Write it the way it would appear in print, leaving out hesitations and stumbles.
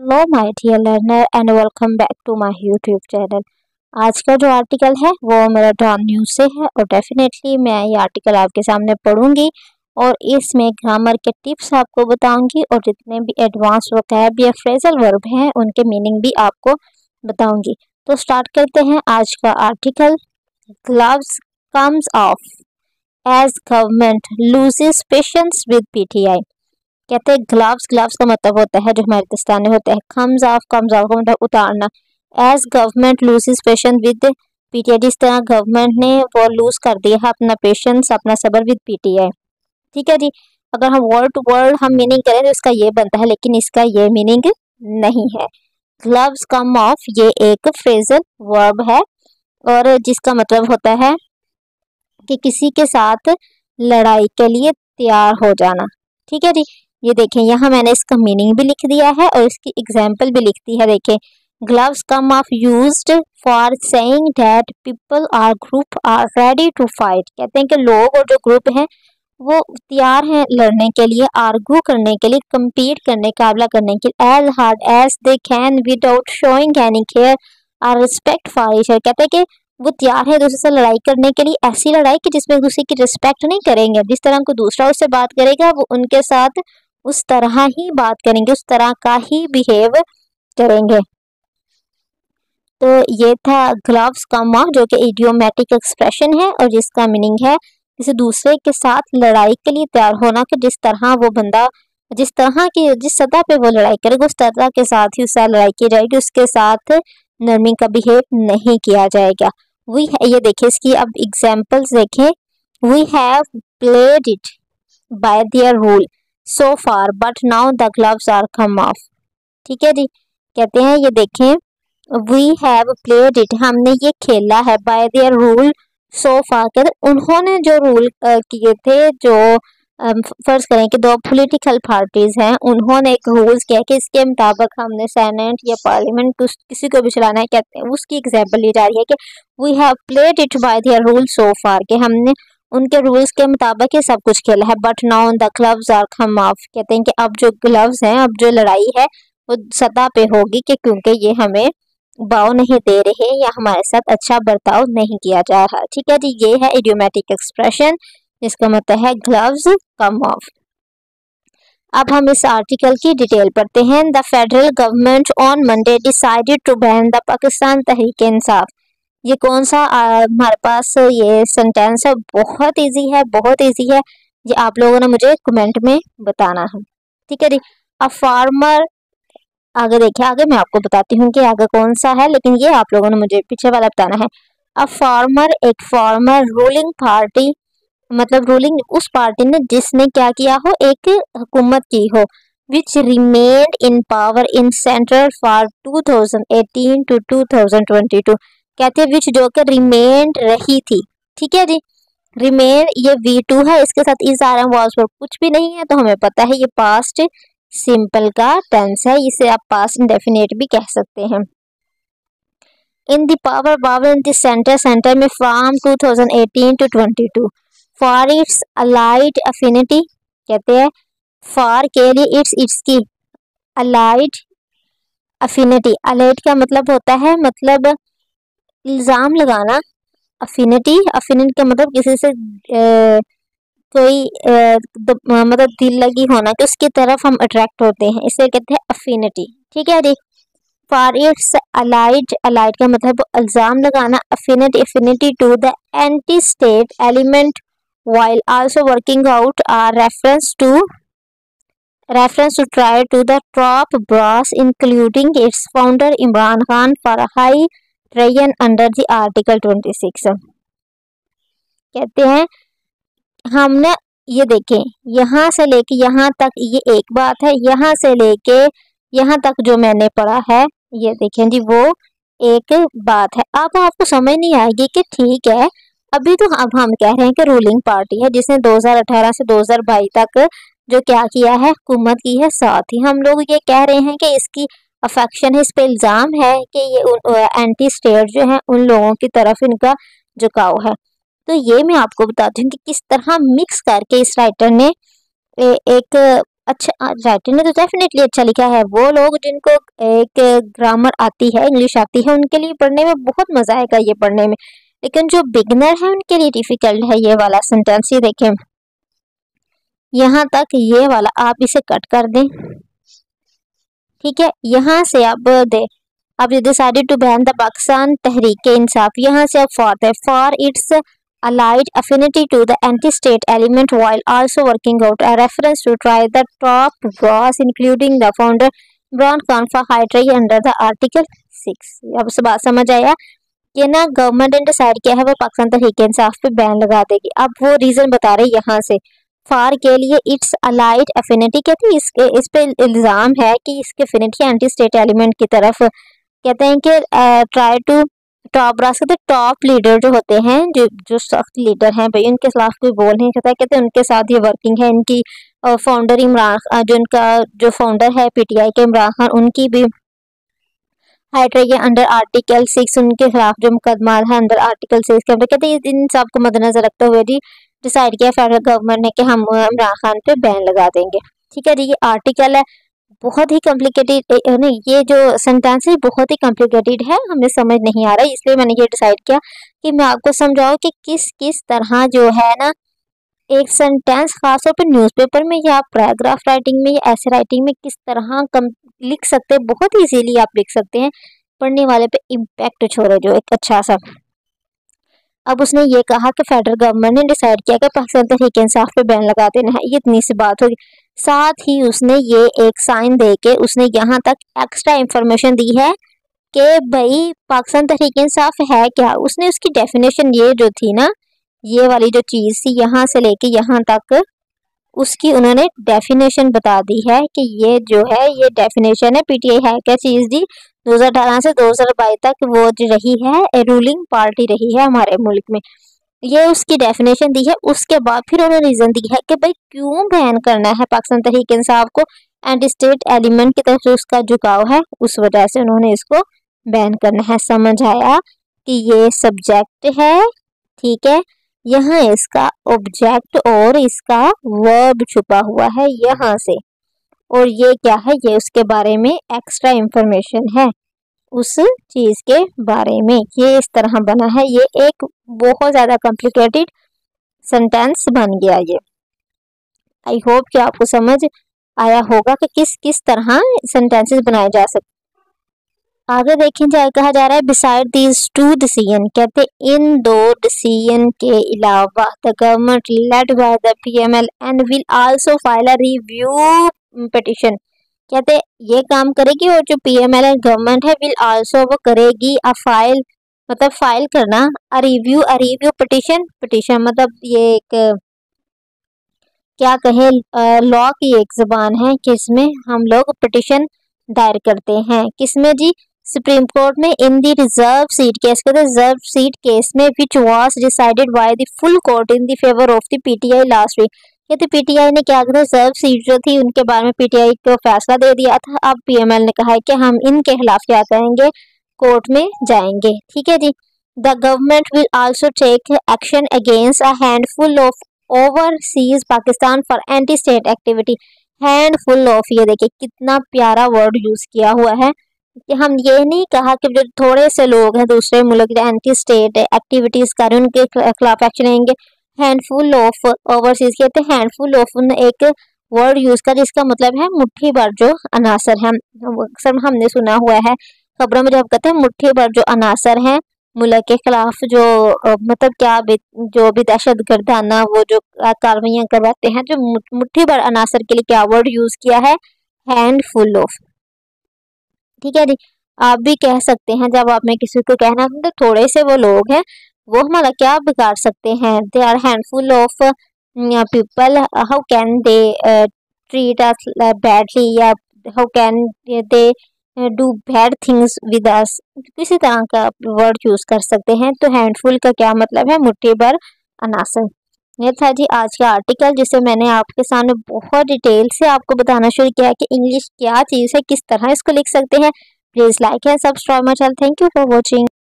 Hello my dear learner and welcome back to my YouTube channel. आज का जो article है वो मेरा डॉन न्यूज़ से है और डेफिनेटली मैं ये आर्टिकल आपके सामने पढ़ूंगी और इसमें ग्रामर के टिप्स आपको बताऊंगी और जितने भी एडवांस वोकैब या फ्रेजल वर्ब हैं उनके मीनिंग भी आपको बताऊंगी। तो स्टार्ट करते हैं आज का article. Gloves comes off as government loses patience with PTI. कहते हैं ग्लव्स का मतलब होता है जो हमारे दस्ताने होते हैं। कम्स ऑफ का मतलब उतारना। As government loses patience with PTI, जिस तरह गवर्नमेंट ने वो लूज कर दिया है अपना पेशेंस, अपना सब्र विद पीटीआई। ठीक है जी। अगर हम वर्ड टू वर्ड हम मीनिंग करें तो इसका ये बनता है, लेकिन इसका ये मीनिंग नहीं है। ग्लव्स कम ऑफ ये एक फ्रेजल वर्ब है और जिसका मतलब होता है कि किसी के साथ लड़ाई के लिए तैयार हो जाना। ठीक है जी। ये देखें यहाँ मैंने इसका मीनिंग भी लिख दिया है और इसकी एग्जाम्पल भी लिख दी है। देखें, gloves come off used for saying that people are group are ready to fight. कहते हैं कि लोग और जो ग्रुप हैं वो तैयार हैं लड़ने के लिए, आर्ग्यू करने के लिए, compete करने, मुकाबला करने के लिए, as hard as they can without showing any care और रिस्पेक्ट फॉर ईच अदर। कहते हैं कि वो तैयार है दूसरे से लड़ाई करने के लिए, ऐसी लड़ाई कि जिसमें एक दूसरे की रिस्पेक्ट नहीं करेंगे। जिस तरह कोई दूसरा उससे बात करेगा वो उनके साथ उस तरह ही बात करेंगे, उस तरह का ही बिहेव करेंगे। तो ये था ग्लव्स कम ऑफ, जो कि इडियोमेटिक एक्सप्रेशन है और जिसका मीनिंग है किसी दूसरे के साथ लड़ाई के लिए तैयार होना, कि जिस तरह वो बंदा जिस तरह की जिस सतह पे वो लड़ाई करेगा उस तरह के साथ ही उससे लड़ाई की जाएगी, उसके साथ नरमी का बिहेव नहीं किया जाएगा। ये देखिए इसकी अब एग्जाम्पल्स देखें। We have played it by their rule so far but now the gloves are come off. ठीक है जी। कहते हैं ये देखें, वी हैव प्लेड इट, हमने ये खेला है, बाय देयर रूल सो फार, कहते उन्होंने जो रूल किए थे, जो फर्ज करें कि दो पॉलिटिकल पार्टीज हैं, उन्होंने एक रूल्स किया कि इसके मुताबिक हमने सेनेट या पार्लियामेंट किसी को भी चलाना है। कहते हैं उसकी एग्जाम्पल ली जा रही है कि we have played it by their rule so far, कि हमने उनके रूल्स के मुताबिक ये सब कुछ खेला है। But now the gloves are come off, कहते हैं कि अब जो ग्लव्स हैं, अब जो लड़ाई है वो सतह पे होगी, कि क्योंकि ये हमें बाव नहीं दे रहे या हमारे साथ अच्छा बर्ताव नहीं किया जा रहा। ठीक है जी। ये है इडियोमेटिक एक्सप्रेशन जिसका मतलब है ग्लव्स कम ऑफ। अब हम इस आर्टिकल की डिटेल पढ़ते हैं। The federal government on Monday decided to ban the Pakistan Tehreek Insaf. ये कौन सा हमारे पास ये सेंटेंस है? बहुत इजी है, बहुत इजी है। ये आप लोगों ने मुझे कमेंट में बताना है। ठीक है जी। अ फार्मर, आगे देखिए, आगे मैं आपको बताती हूँ कि आगे कौन सा है, लेकिन ये आप लोगों ने मुझे पीछे वाला बताना है। अ फार्मर, एक फार्मर, रूलिंग पार्टी मतलब रूलिंग उस पार्टी ने जिसने क्या किया हो, एक हुकूमत की हो, which remained in power in central for 2018 to 2022। कहते हैं विच, जो कि रिमेन्ड रही थी। ठीक है जी। रिमेन ये V2 है, इसके साथ इज आर एम वाज पर कुछ भी नहीं है, तो हमें पता है ये पास्ट सिंपल का टेंस है, इसे आप पास्ट इंडेफिनिट भी कह सकते हैं। In the power, power in the center, center में from 2018 to 22 for its allied affinity. कहते हैं फॉर के लिए, इट्स की अलाइड अफिनिटी। अलाइड का मतलब होता है मतलब इल्जाम लगाना। अफिनिटी का मतलब किसी से कोई मतलब दिल लगी होना, कि उसकी तरफ हम अट्रैक्ट होते हैं, इसे कहते हैं अफिनिटी। ठीक है जी। फॉर इट्स अलाइड, अलाइड का मतलब इल्जाम लगाना। Affinity to the anti state element while also working out a reference to try to the top brass including its founder Imran Khan for a high treason under the Article 26। कहते हैं हमने ये देखें यहाँ से लेके यहाँ तक, ये एक बात है, यहाँ से लेके यहाँ तक जो मैंने पढ़ा है ये देखें जी वो एक बात है। अब आपको समझ नहीं आएगी कि ठीक है अभी तो अब हम कह रहे हैं कि रूलिंग पार्टी है जिसने 2018 से 2022 तक जो क्या किया है, हुकूमत की है, साथ ही हम लोग ये कह रहे हैं कि इसकी अफेक्शन है, इस पे इल्ज़ाम है कि ये एंटी स्टेट जो है उन लोगों की तरफ इनका झुकाव है। तो ये मैं आपको बताती हूँ कि किस तरह मिक्स करके इस राइटर ने एक अच्छा राइटर ने तो डेफिनेटली अच्छा लिखा है। वो लोग जिनको एक ग्रामर आती है, इंग्लिश आती है, उनके लिए पढ़ने में बहुत मजा आएगा ये पढ़ने में। लेकिन जो बिगनर है उनके लिए डिफिकल्ट है ये वाला सेंटेंस। ये देखें यहाँ तक ये वाला, आप इसे कट कर दें, ठीक है। यहाँ से अब decided to ban the Pakistan Tehreek Insaf, यहाँ से अब for its allied affinity to the anti-state element while also working out a reference to try the top brass including the founder Imran Khan for high trial under the Article 6। अब से बात समझ आया कि ना गवर्नमेंट ने decide किया है वो पाकिस्तान तहरीक इंसाफ पे बैन लगा देगी। अब वो रीजन बता रहे यहाँ से फार के लिए इट्स अलाइड एफिनिटी, कहते हैं इस पे इल्जाम है कि इसकी एफिनिटी एंटी स्टेट एलिमेंट की तरफ, कहते हैं कि ट्राई टू टॉप ब्रास, कहते टॉप लीडर जो होते हैं, जो सख्त लीडर हैं भाई, उनके खिलाफ कोई बोल नहीं सकता। कहते हैं उनके साथ ये वर्किंग है। इनकी फाउंडर इमरान, जो इनका जो फाउंडर है पीटीआई के इमरान खान, उनकी भी हाइट रही है अंडर आर्टिकल 6, उनके खिलाफ जो मुकदमा है अंडर आर्टिकल 6 के अंदर। कहते हैं इन सब को मद्देनजर रखते हुए जी डिसाइड किया फेडरल गवर्नमेंट ने कि हम इमरान खान पे बैन लगा देंगे। ठीक है जी, ये आर्टिकल है बहुत ही कॉम्प्लिकेटेड, नहीं ये जो सेंटेंस है बहुत ही कॉम्प्लिकेटेड है, हमें समझ नहीं आ रहा, इसलिए मैंने ये डिसाइड किया कि मैं आपको समझाऊं कि किस किस तरह जो है ना एक सेंटेंस खासतौर पर न्यूज़पेपर में या पैराग्राफ राइटिंग में या ऐसे राइटिंग में किस तरह लिख सकते हैं, बहुत इजीली आप लिख सकते हैं, पढ़ने वाले पे इम्पैक्ट छोड़े जो एक अच्छा सा। अब उसने ये कहा कि फेडरल गवर्नमेंट ने डिसाइड किया कि पाकिस्तान तहरीक इंसाफ पे बैन लगा देना है, ये इतनी सी बात होगी। साथ ही उसने ये एक साइन दे के उसने यहाँ तक एक्स्ट्रा इंफॉर्मेशन दी है कि भाई पाकिस्तान तहरीक इंसाफ है क्या। उसने उसकी डेफिनेशन ये जो थी ना, ये वाली जो चीज़ थी यहाँ से लेके यहाँ तक उसकी उन्होंने डेफिनेशन बता दी है कि ये जो है ये डेफिनेशन है। पीटीआई है क्या चीज़ जी, 2018 से 2022 तक वो जो रही है रूलिंग पार्टी रही है हमारे मुल्क में, ये उसकी डेफिनेशन दी है। उसके बाद फिर उन्होंने रीज़न दी है कि भाई क्यों बैन करना है पाकिस्तान तहरीक इंसाफ को, एंटी स्टेट एलिमेंट की तरफ से उसका झुकाव है, उस वजह से उन्होंने इसको बैन करना है। समझ आया कि ये सब्जेक्ट है, ठीक है, यहाँ इसका ऑब्जेक्ट और इसका वर्ब छुपा हुआ है यहाँ से, और ये क्या है, ये उसके बारे में एक्स्ट्रा इंफॉर्मेशन है उस चीज़ के बारे में। ये इस तरह बना है, ये एक बहुत ज़्यादा कॉम्प्लिकेटेड सेंटेंस बन गया ये। आई होप कि आपको समझ आया होगा कि किस किस तरह सेंटेंसेस बनाए जा सकते। आगे देखें जाए, कहा जा रहा है बिसाइड दीज टू डिसीजन, कहते इन दो डिसीजन के अलावा the government led by the PML and will also file a review petition, कहते ये काम करेगी और जो पीएमएल गवर्नमेंट है विल आल्सो वो करेगी अ फाइल, मतलब फाइल करना, अ रिव्यू पिटीशन मतलब ये एक क्या कहे लॉ की एक ज़बान है कि इसमें हम लोग पिटीशन दायर करते हैं। किसमें जी, सुप्रीम कोर्ट में in the reserve seat case, कहते रिजर्व सीट केस में which was decided by the full court in the favour of the PTI last week, कहते पीटीआई ने क्या किया, रिजर्व सीट जो थी उनके बारे में पीटीआई को फैसला दे दिया था। अब पीएमएल ने कहा है कि हम इनके खिलाफ क्या करेंगे, कोर्ट में जाएंगे। ठीक है जी, the government will also take action against a handful of overseas Pakistan for anti state activity. Handful of, ये देखिए कितना प्यारा वर्ड यूज किया हुआ है कि हम ये नहीं कहा कि जो थोड़े से लोग हैं दूसरे मुल्क जो एंटी स्टेट एक्टिविटीज कर रहे हैं उनके खिलाफ एक्शन लेंगे। हैंडफुल ऑफ ओवरसीज, कहते हैं हैंडफुल ऑफ एक वर्ड यूज कर जिसका मतलब है मुट्ठी भर जो अनासर हैं। अक्सर हमने सुना हुआ है खबरों में जब कहते हैं मुट्ठी भर जो अनासर हैं मुल्क के खिलाफ, जो मतलब क्या जो भी दहशत गर्दाना वो जो कार्रवाइयाँ करवाते हैं, जो मुट्ठी भर अनासर के लिए क्या वर्ड यूज किया है, हैंडफुल ऑफ। ठीक है जी, आप भी कह सकते हैं जब आप में किसी को कहना तो थोड़े से वो लोग हैं वो हमारा क्या बिगाड़ सकते हैं, they are handful of people, how can they treat us badly, या how can they do bad things with us, किसी तरह का वर्ड यूज कर सकते हैं। तो हैंडफुल का क्या मतलब है, मुट्ठी भर अनासर। ये था जी आज का आर्टिकल जिसे मैंने आपके सामने बहुत डिटेल से आपको बताना शुरू किया कि इंग्लिश क्या चीज़ है, किस तरह इसको लिख सकते हैं। Please like and subscribe my channel. Thank you for watching.